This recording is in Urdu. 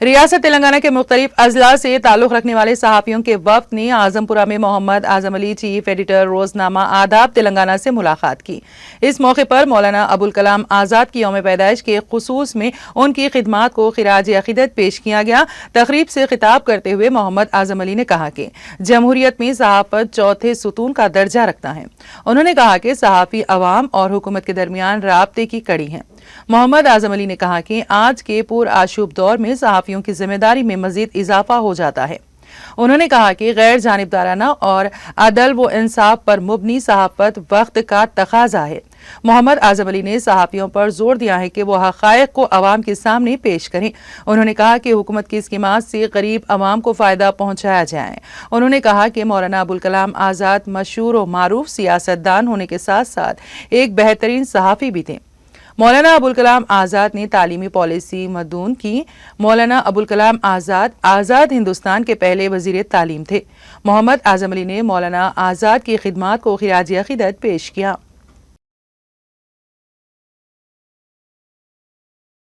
ریاست تلنگانہ کے مختلف اضلاع سے تعلق رکھنے والے صحافیوں کے وفد نے اعظم پورہ میں محمد اعظم علی چیف ایڈیٹر روزنامہ آداب تلنگانہ سے ملاقات کی۔ اس موقع پر مولانا ابوالکلام آزاد کی یوم پیدائش کے خصوص میں ان کی خدمات کو خراج عقیدت پیش کیا گیا۔ تقریب سے خطاب کرتے ہوئے محمد اعظم علی نے کہا کہ جمہوریت میں صحافت چوتھے ستون کا درجہ رکھتا ہے۔ انہوں نے کہا کہ صحافی عوام اور حکومت کے درمیان رابطے کی کڑی ہیں۔ محمد اعظم علی نے کہا کہ آج کے پر آشوب دور میں صحافیوں کی ذمہ داری میں مزید اضافہ ہو جاتا ہے۔ انہوں نے کہا کہ غیر جانبدارانہ اور عدل و انصاف پر مبنی صحافت وقت کا تقاضا ہے۔ محمد اعظم علی نے صحافیوں پر زور دیا ہے کہ وہ حقائق کو عوام کے سامنے پیش کریں۔ انہوں نے کہا کہ حکومت کی اسکیمات سے غریب عوام کو فائدہ پہنچایا جائے۔ انہوں نے کہا کہ مولانا ابوالکلام آزاد مشہور و معروف سیاستدان ہونے کے ساتھ ساتھ ایک بہترین صحافی بھی تھے۔ مولانا ابوالکلام آزاد نے تعلیمی پالیسی مدون کی۔ مولانا ابوالکلام آزاد ہندوستان کے پہلے وزیر تعلیم تھے۔ محمد اعظم علی نے مولانا آزاد کی خدمات کو خراج عقیدت پیش کیا۔